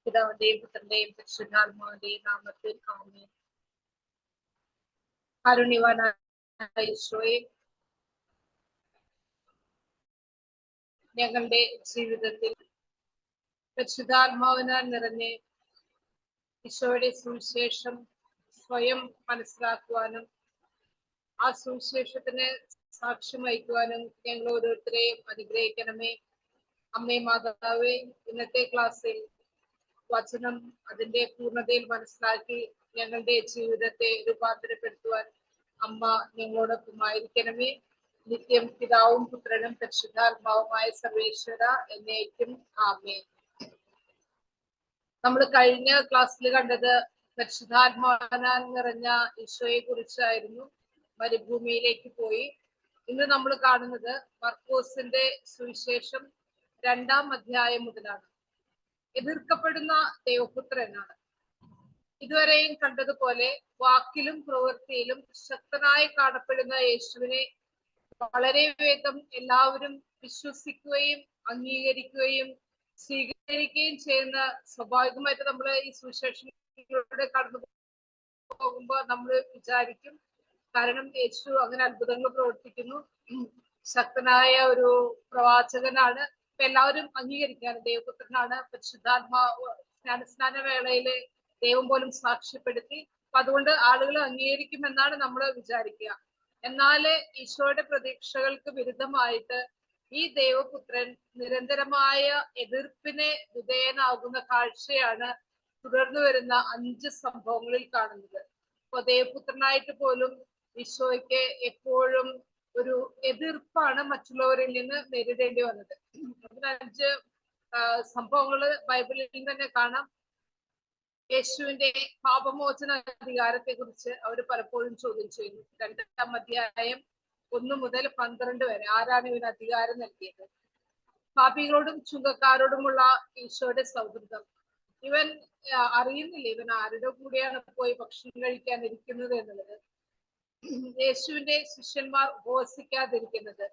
പിതാവിന്റെയും പുത്രന്റെയും പരിശുദ്ധാത്മാവിന്റെയും നാമത്തിൽ ആമേൻ. കാരുണ്യവാനായ ഈശോയെ, ഞങ്ങളുടെ ജീവിതത്തിൽ പരിശുദ്ധാത്മാവിനാൽ നിറഞ്ഞ് ഈശോയുടെ സുവിശേഷം സ്വയം മനസ്സിലാക്കുവാനും ആ സുവിശേഷത്തിന് സാക്ഷ്യം വഹിക്കുവാനും ഞങ്ങൾ ഓരോരുത്തരെയും അനുഗ്രഹിക്കണമേ. അമ്മേ മാതാവേ, ഇന്നത്തെ ക്ലാസ്സിൽ വചനം അതിന്റെ പൂർണ്ണതയിൽ മനസ്സിലാക്കി ഞങ്ങളുടെ ജീവിതത്തെ രൂപാന്തരപ്പെടുത്തുവാൻ അമ്മ ഞങ്ങളോടൊപ്പമായിരിക്കണമേ. നിത്യം പിതാവും പുത്രനും പരിശുദ്ധാത്മാവുമായ സർവേശ്വര എന്നേക്കും ആമേൻ. നമ്മൾ കഴിഞ്ഞ ക്ലാസ്സിൽ കണ്ടത് പരിശുദ്ധാത്മാവിനാൽ നിറഞ്ഞ ഈശോയെ കുറിച്ചായിരുന്നു. മരുഭൂമിയിലേക്ക് പോയി. ഇന്ന് നമ്മൾ കാണുന്നത് മർക്കോസിന്റെ സുവിശേഷം 2-ാം അധ്യായം മുതലാണ്. എതിർക്കപ്പെടുന്ന ദൈവപുത്രനാണ്. ഇതുവരെയും കണ്ടതുപോലെ വാക്കിലും പ്രവൃത്തിയിലും ശക്തനായി കാണപ്പെടുന്ന യേശുവിനെ വളരെ വേഗം എല്ലാവരും വിശ്വസിക്കുകയും അംഗീകരിക്കുകയും സ്വീകരിക്കുകയും ചെയ്യുന്ന, സ്വാഭാവികമായിട്ട് നമ്മൾ ഈ സുവിശേഷങ്ങളിലൂടെ കടന്നു പോകുമ്പോൾ നമ്മൾ വിചാരിക്കും, കാരണം യേശു അങ്ങനെ അത്ഭുതങ്ങൾ പ്രവർത്തിക്കുന്നു, ശക്തനായ ഒരു പ്രവാചകനാണ്, എല്ലാവരും അംഗീകരിക്കാണ്, ദൈവപുത്രനാണ്, പരിശുദ്ധാത്മാവ് സ്നാന വേളയില് ദൈവം പോലും സാക്ഷ്യപ്പെടുത്തി, അപ്പൊ അതുകൊണ്ട് ആളുകൾ അംഗീകരിക്കുമെന്നാണ് നമ്മൾ വിചാരിക്കുക. എന്നാല് ഈശോയുടെ പ്രതീക്ഷകൾക്ക് വിരുദ്ധമായിട്ട് ഈ ദൈവപുത്രൻ നിരന്തരമായ എതിർപ്പിനെ വിധേയനാകുന്ന കാഴ്ചയാണ് തുടർന്നു വരുന്ന 5 സംഭവങ്ങളിൽ കാണുന്നത്. അപ്പൊ ദൈവപുത്രനായിട്ട് പോലും ഈശോയ്ക്ക് എപ്പോഴും ഒരു എതിർപ്പാണ് മറ്റുള്ളവരിൽ നിന്ന് നേരിടേണ്ടി വന്നത്. അതിന് 5 സംഭവങ്ങള് ബൈബിളിൽ തന്നെ കാണാം. യേശുവിന്റെ പാപമോചന അധികാരത്തെ കുറിച്ച് അവർ പലപ്പോഴും ചോദ്യം ചെയ്യുന്നു. 2-ാം അധ്യായം 1 മുതൽ 12 വരെ. ആരാണ് ഇവന് അധികാരം നൽകിയത്? പാപികളോടും ചുങ്കക്കാരോടുമുള്ള ഈശോയുടെ സൗഹൃദം. ഇവൻ അറിയുന്നില്ല ഇവൻ ആരുടെ കൂടെയാണ് പോയി ഭക്ഷണം കഴിക്കാൻ ഇരിക്കുന്നത് എന്നുള്ളത്. യേശുവിന്റെ ശിഷ്യന്മാർ ഉപവസിക്കാതിരിക്കുന്നത്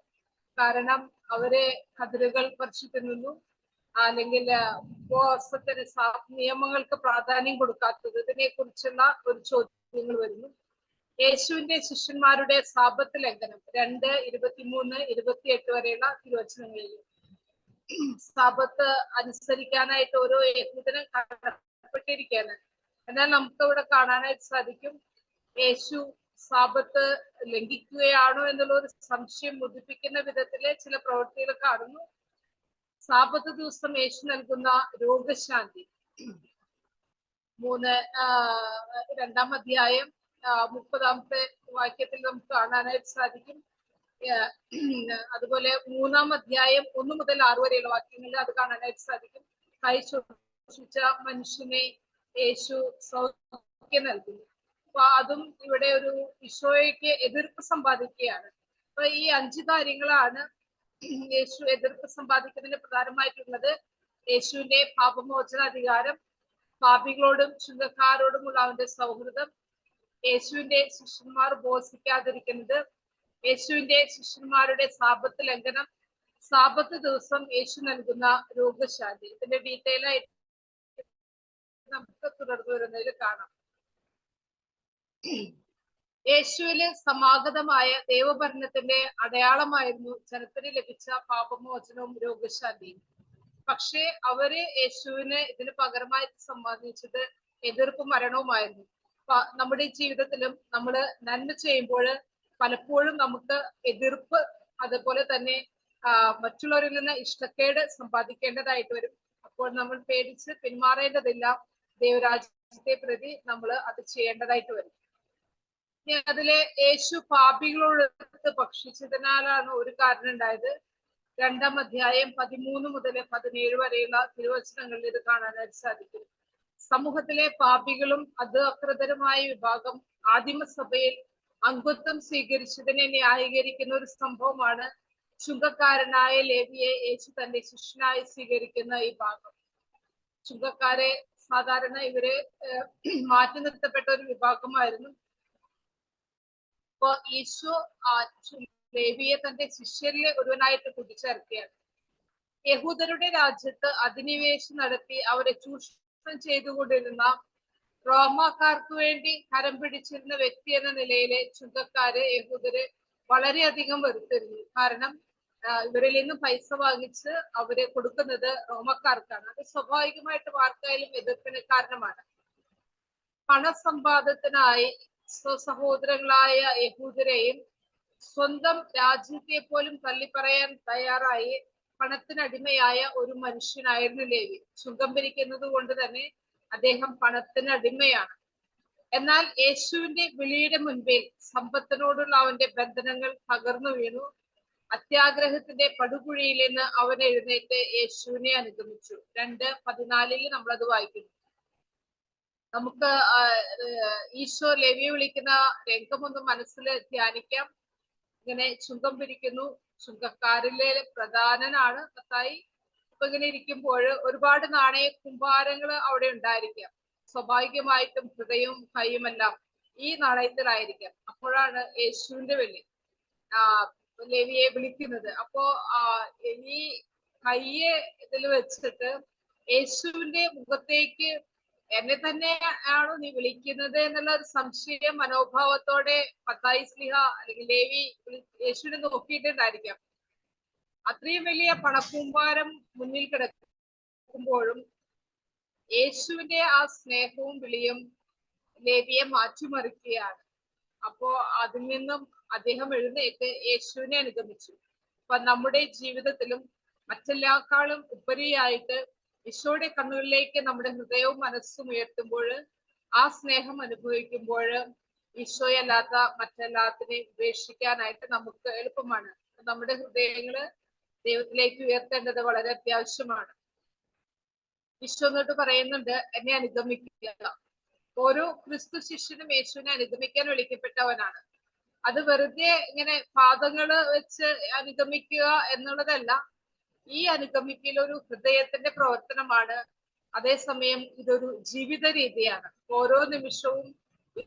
കാരണം അവരെ കതിരുകൾ പറിച്ചു തിന്നുന്നു, അല്ലെങ്കിൽ ഉപവാസത്തിന് നിയമങ്ങൾക്ക് പ്രാധാന്യം കൊടുക്കാത്തത്, ഇതിനെ കുറിച്ചുള്ള ഒരു ചോദ്യങ്ങൾ വരുന്നു. യേശുവിന്റെ ശിഷ്യന്മാരുടെ സാബത്ത് ലംഘനം 2, 23, 28 വരെയുള്ള തിരുവചനങ്ങളിൽ സാബത്ത് അനുസരിക്കാനായിട്ട് ഓരോ യഹൂദനും കടപ്പെട്ടിരിക്കുകയാണ്. എന്നാൽ നമുക്ക് ഇവിടെ കാണാനായിട്ട് സാധിക്കും യേശു സാബത്ത് ലംഘിക്കുകയാണോ എന്നുള്ള ഒരു സംശയം ഉദിപ്പിക്കുന്ന വിധത്തിലെ ചില പ്രവൃത്തികൾ കാണുന്നു. സാബത്ത് ദിവസം യേശു നൽകുന്ന രോഗശാന്തി 2-ാം അധ്യായം 30-ാമത്തെ വാക്യത്തിൽ നമുക്ക് കാണാനായിട്ട് സാധിക്കും. അതുപോലെ 3-ാം അധ്യായം 1 മുതൽ 6 വരെയുള്ള വാക്യങ്ങളിൽ അത് കാണാനായിട്ട് സാധിക്കും. കൈ ശോഷിച്ച മനുഷ്യനെ യേശു സൗഖ്യം നൽകുന്നു. അപ്പൊ അതും ഇവിടെ ഒരു ഈശോയ്ക്ക് എതിർപ്പ് സമ്പാദിക്കുകയാണ്. അപ്പൊ ഈ 5 കാര്യങ്ങളാണ് യേശു എതിർപ്പ് സമ്പാദിക്കുന്നതിന് പ്രധാനമായിട്ടുള്ളത്. യേശുവിന്റെ പാപമോചന അധികാരം, പാപികളോടും ചുങ്കക്കാരോടുമുള്ള അവന്റെ സൗഹൃദം, യേശുവിന്റെ ശിഷ്യന്മാർ ഉപവസിക്കാതിരിക്കുന്നത്, യേശുവിന്റെ ശിഷ്യന്മാരുടെ സാബത്ത് ലംഘനം, സാബത്ത് ദിവസം യേശു നൽകുന്ന രോഗശാന്തി. ഇതിന്റെ ഡീറ്റെയിൽ ആയിട്ട് നമുക്ക് തുടർന്നു വരുന്നതിൽ കാണാം. യേശുവില് സമാഗതമായ ദൈവഭരണത്തിന്റെ അടയാളമായിരുന്നു ജനത്തിന് ലഭിച്ച പാപമോചനവും രോഗശാന്തിയും. പക്ഷേ അവര് യേശുവിന് ഇതിന് പകരമായി സമ്മാനിച്ചത് എതിർപ്പ് മരണവുമായിരുന്നു. നമ്മുടെ ജീവിതത്തിലും നമ്മൾ നന്മ ചെയ്യുമ്പോൾ പലപ്പോഴും നമുക്ക് എതിർപ്പ്, അതുപോലെ തന്നെ മറ്റുള്ളവരിൽ നിന്ന് ഇഷ്ടക്കേട് സമ്പാദിക്കേണ്ടതായിട്ട് വരും. അപ്പോൾ നമ്മൾ പേടിച്ച് പിന്മാറേണ്ടതില്ല. ദൈവരാജ്യത്തെ പ്രതി നമ്മൾ അത് ചെയ്യേണ്ടതായിട്ട് വരും. അതിലെ യേശു പാപികളോട് ഭക്ഷിച്ചതിനാലാണ് ഒരു കാരണം ഉണ്ടായത്. 2-ാം അധ്യായം 13 മുതൽ 17 വരെയുള്ള തിരുവചനങ്ങളിൽ ഇത് കാണാനായിട്ട് സാധിക്കും. സമൂഹത്തിലെ പാപികളും അക്രതരുമായ വിഭാഗം ആദിമസഭയിൽ അംഗത്വം സ്വീകരിച്ചതിനെ ന്യായീകരിക്കുന്ന ഒരു സംഭവമാണ് ചുങ്കക്കാരനായ ലേവിയെ യേശു തന്റെ ശിഷ്യനായി സ്വീകരിക്കുന്ന ഈ ഭാഗം. ചുങ്കക്കാരെ സാധാരണ ഇവര് മാറ്റി നിർത്തപ്പെട്ട ഒരു വിഭാഗമായിരുന്നു. അപ്പൊ ഈശോ ലേവിയെ തന്റെ ശിഷ്യരിലെ ഒരുവനായിട്ട് കൂട്ടിച്ചേർക്കുകയാണ്. യഹൂദരുടെ രാജ്യത്ത് അധിനിവേശം നടത്തി അവരെ മധ്യസ്ഥം ചെയ്തുകൊണ്ടിരുന്ന റോമാക്കാർക്ക് വേണ്ടി കരം പിടിച്ചിരുന്ന വ്യക്തി എന്ന നിലയിലെ ചുങ്കക്കാര് യഹൂദര് വളരെയധികം വെറുത്തിരുന്നു. കാരണം ഇവരിൽ നിന്ന് പൈസ വാങ്ങിച്ച് അവര് കൊടുക്കുന്നത് റോമക്കാർക്കാണ്. അത് സ്വാഭാവികമായിട്ട് ആർക്കായാലും എതിർപ്പിന് കാരണമാണ്. പണസമ്പാദത്തിനായി സ്വസഹോദരങ്ങളായ യഹൂദരെയും സ്വന്തം രാജ്യത്തെ പോലും തള്ളിപ്പറയാൻ തയ്യാറായി പണത്തിനടിമയായ ഒരു മനുഷ്യനായിരുന്നു ലേവി. ചുങ്കം പിരിക്കുന്നത് കൊണ്ട് തന്നെ അദ്ദേഹം പണത്തിനടിമയാണ്. എന്നാൽ യേശുവിന്റെ വിളിയുടെ മുൻപിൽ സമ്പത്തിനോടുള്ള അവന്റെ ബന്ധനങ്ങൾ തകർന്നു വീണു. അത്യാഗ്രഹത്തിന്റെ പടുകുഴിയിൽ നിന്ന് അവൻ എഴുന്നേറ്റ് യേശുവിനെ അനുഗമിച്ചു. 2:14 നമ്മളത് വായിക്കുന്നു. നമുക്ക് ഈശോ ലേവിയെ വിളിക്കുന്ന രംഗമൊന്ന് മനസ്സിൽ ധ്യാനിക്കാം. ഇങ്ങനെ ചുങ്കം പിരിക്കുന്നു, ചുങ്കക്കാരിലെ പ്രധാനനാണ് മത്തായി. അപ്പൊ ഇങ്ങനെ ഇരിക്കുമ്പോൾ ഒരുപാട് നാണയ കുമ്പാരങ്ങൾ അവിടെ ഉണ്ടായിരിക്കാം. സ്വാഭാവികമായിട്ടും ഹൃദയവും കൈയുമെല്ലാം ഈ നാണയത്തിലായിരിക്കാം. അപ്പോഴാണ് യേശുവിന്റെ വിളി ലേവിയെ വിളിക്കുന്നത്. അപ്പോ ഈ കയ്യെ ഇതിൽ വെച്ചിട്ട് യേശുവിന്റെ മുഖത്തേക്ക് എന്നെ തന്നെയാണോ നീ വിളിക്കുന്നത് എന്നുള്ള ഒരു സംശയ മനോഭാവത്തോടെ മത്തായി സ്ലീഹ അല്ലെങ്കിൽ ലേവി യേശുവിനെ നോക്കിയിട്ടുണ്ടായിരിക്കാം. അത്രയും വലിയ പണക്കൂമ്പാരം മുന്നിൽ കിടക്കുമ്പോഴും യേശുവിന്റെ ആ സ്നേഹവും വിളിയും ലേവിയെ മാറ്റിമറിക്കുകയാണ്. അപ്പോ അതിൽ നിന്നും അദ്ദേഹം എഴുന്നേറ്റ് യേശുവിനെ അനുഗമിച്ചു. അപ്പൊ നമ്മുടെ ജീവിതത്തിലും മറ്റെല്ലാക്കാളും ഉപരിയായിട്ട് ഈശോയുടെ കണ്ണുകളിലേക്ക് നമ്മുടെ ഹൃദയവും മനസ്സും ഉയർത്തുമ്പോൾ, ആ സ്നേഹം അനുഭവിക്കുമ്പോൾ ഈശോയല്ലാത്ത മറ്റെല്ലാത്തിനെയും ഉപേക്ഷിക്കാനായിട്ട് നമുക്ക് എളുപ്പമാണ്. നമ്മുടെ ഹൃദയങ്ങള് ദൈവത്തിലേക്ക് ഉയർത്തേണ്ടത് വളരെ അത്യാവശ്യമാണ്. ഈശോ എന്നിട്ട് പറയുന്നുണ്ട്, എന്നെ അനുഗമിക്കുക. ഓരോ ക്രിസ്തു ശിഷ്യനും യേശുവിനെ അനുഗമിക്കാൻ വിളിക്കപ്പെട്ടവനാണ്. അത് വെറുതെ ഇങ്ങനെ പാദങ്ങള് വെച്ച് അനുഗമിക്കുക എന്നുള്ളതല്ല. ഈ അനുഗമിക്കൽ ഒരു ഹൃദയത്തിന്റെ പ്രവർത്തനമാണ്. അതേസമയം ഇതൊരു ജീവിത രീതിയാണ്. ഓരോ നിമിഷവും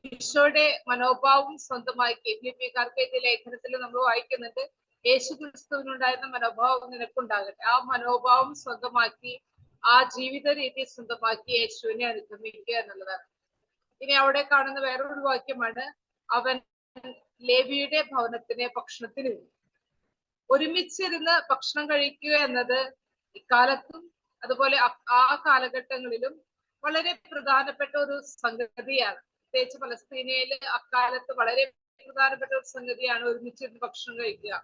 ഈശോയുടെ മനോഭാവം സ്വന്തമാക്കി. ഫിലിപ്പിയർക്കാർക്ക് എഴുതിയ ലേഖനത്തിൽ നമ്മൾ വായിക്കുന്നുണ്ട്, യേശു ക്രിസ്തുവിനുണ്ടായിരുന്ന മനോഭാവം നിനക്കുണ്ടാകട്ടെ. ആ മനോഭാവം സ്വന്തമാക്കി, ആ ജീവിത രീതി സ്വന്തമാക്കി യേശുവിനെ അനുഗമിക്കുക എന്നുള്ളതാണ്. ഇനി അവിടെ കാണുന്ന വേറൊരു വാക്യമാണ്, അവൻ ലേവിയുടെ ഭവനത്തിന് ഭക്ഷണത്തിന് ഒരുമിച്ചിരുന്ന് ഭക്ഷണം കഴിക്കുക എന്നത് ഇക്കാലത്തും അതുപോലെ ആ കാലഘട്ടങ്ങളിലും വളരെ പ്രധാനപ്പെട്ട ഒരു സംഗതിയാണ്. പ്രത്യേകിച്ച് പലസ്തീനയില് അക്കാലത്ത് വളരെ പ്രധാനപ്പെട്ട ഒരു സംഗതിയാണ് ഒരുമിച്ചിരുന്ന് ഭക്ഷണം കഴിക്കുക.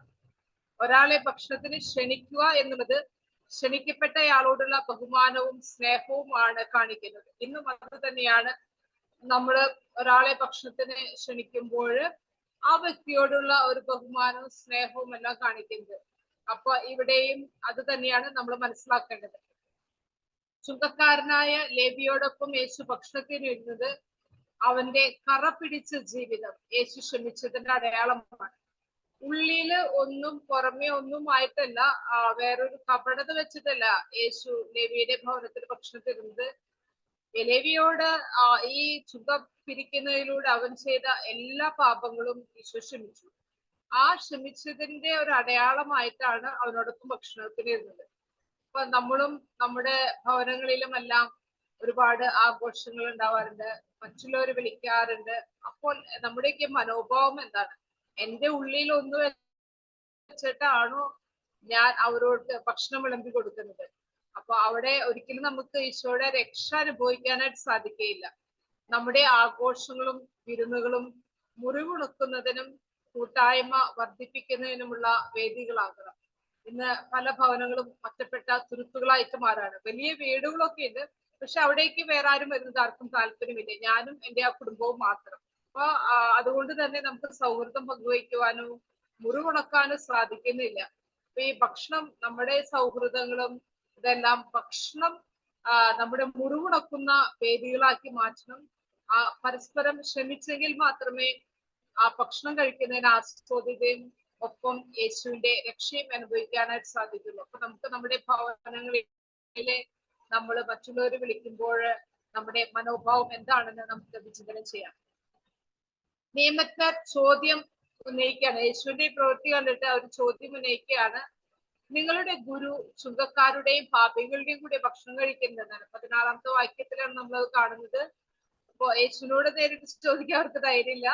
ഒരാളെ ഭക്ഷണത്തിന് ക്ഷണിക്കുക എന്നുള്ളത് ക്ഷണിക്കപ്പെട്ടയാളോടുള്ള ബഹുമാനവും സ്നേഹവുമാണ് കാണിക്കുന്നത്. ഇന്നും അത് തന്നെയാണ് നമ്മൾ ഒരാളെ ഭക്ഷണത്തിന് ക്ഷണിക്കുമ്പോൾ ആ വ്യക്തിയോടുള്ള ഒരു ബഹുമാനവും സ്നേഹവും എല്ലാം കാണിക്കുന്നത്. അപ്പൊ ഇവിടെയും അത് തന്നെയാണ് നമ്മൾ മനസ്സിലാക്കേണ്ടത്. ചുങ്കക്കാരനായ ലേവിയോടൊപ്പം യേശു ഭക്ഷണത്തിന് ഇരുന്നത് അവന്റെ കറ പിടിച്ച ജീവിതം യേശു ക്ഷമിച്ചതിന്റെ അടയാളമാണ്. ഉള്ളില് ഒന്നും പുറമെ ഒന്നും ആയിട്ടല്ല, വേറൊരു കപടത വെച്ചിട്ടല്ല യേശു ലേവിയുടെ ഭവനത്തിൽ ഭക്ഷണത്തിരുന്നത്. ലേവിയോട് ഈ ചുങ്കം പിരിക്കുന്നതിലൂടെ അവൻ ചെയ്ത എല്ലാ പാപങ്ങളും ഈശോ ക്ഷമിച്ചു. ആ ക്ഷമിച്ചതിന്റെ ഒരു അടയാളമായിട്ടാണ് അവനോടൊപ്പം ഭക്ഷണത്തിന് ഇരുന്നത്. അപ്പൊ നമ്മളും നമ്മുടെ ഭവനങ്ങളിലുമെല്ലാം ഒരുപാട് ആഘോഷങ്ങൾ ഉണ്ടാവാറുണ്ട്, മറ്റുള്ളവർ വിളിക്കാറുണ്ട്. അപ്പോൾ നമ്മുടെയൊക്കെ മനോഭാവം എന്താണ്? എന്റെ ഉള്ളിൽ ഒന്ന് വെച്ചിട്ടാണോ ഞാൻ അവരോട് ഭക്ഷണം വിളമ്പി കൊടുക്കുന്നത്? അപ്പൊ അവിടെ ഒരിക്കലും നമുക്ക് ഈശോയുടെ രക്ഷ അനുഭവിക്കാനായിട്ട് സാധിക്കുകയില്ല. നമ്മുടെ ആഘോഷങ്ങളും വിരുന്നുകളും മുറിവുണക്കുന്നതിനും കൂട്ടായ്മ വർദ്ധിപ്പിക്കുന്നതിനുമുള്ള വേദികളാകണം. ഇന്ന് പല ഭവനങ്ങളും ഒറ്റപ്പെട്ട തുരുത്തുകളായിട്ട് മാറാണ്. വലിയ വീടുകളൊക്കെ ഉണ്ട്, പക്ഷെ അവിടേക്ക് വേറെ ആരും വരുന്നത് ആർക്കും താല്പര്യമില്ല. ഞാനും എൻ്റെ ആ കുടുംബവും മാത്രം. അപ്പൊ അതുകൊണ്ട് തന്നെ നമുക്ക് സൗഹൃദം പങ്കുവയ്ക്കുവാനോ മുറിവുണക്കാനോ സാധിക്കുന്നില്ല. അപ്പൊ ഈ ഭക്ഷണം നമ്മുടെ സൗഹൃദങ്ങളും ഇതെല്ലാം ഭക്ഷണം നമ്മുടെ മുറിവുണക്കുന്ന വേദികളാക്കി മാറ്റണം. പരസ്പരം ക്ഷമിച്ചെങ്കിൽ മാത്രമേ ആ ഭക്ഷണം കഴിക്കുന്നതിന് ആസ്വാദ്യതയും ഒപ്പം യേശുവിന്റെ രക്ഷയും അനുഭവിക്കാനായിട്ട് സാധിക്കുള്ളൂ. അപ്പൊ നമുക്ക് നമ്മുടെ ഭവനങ്ങളിലെ നമ്മൾ മറ്റുള്ളവർ വിളിക്കുമ്പോൾ നമ്മുടെ മനോഭാവം എന്താണെന്ന് നമുക്ക് വിചിന്തനം ചെയ്യാം. നിയമക്കാർ ചോദ്യം ഉന്നയിക്കുകയാണ്. യേശുവിന്റെ പ്രവൃത്തി കണ്ടിട്ട് അവർ ചോദ്യം ഉന്നയിക്കുകയാണ്, നിങ്ങളുടെ ഗുരു ചുങ്കക്കാരുടെയും പാപികളുടെയും കൂടെ ഭക്ഷണം കഴിക്കുന്നതാണ്. 16-ാമത്തെ വാക്യത്തിലാണ് നമ്മൾ അത് കാണുന്നത്. അപ്പൊ യേശുവിനോട് നേരിട്ട് ചോദിക്കാൻ അവർക്ക് ധൈര്യമില്ല.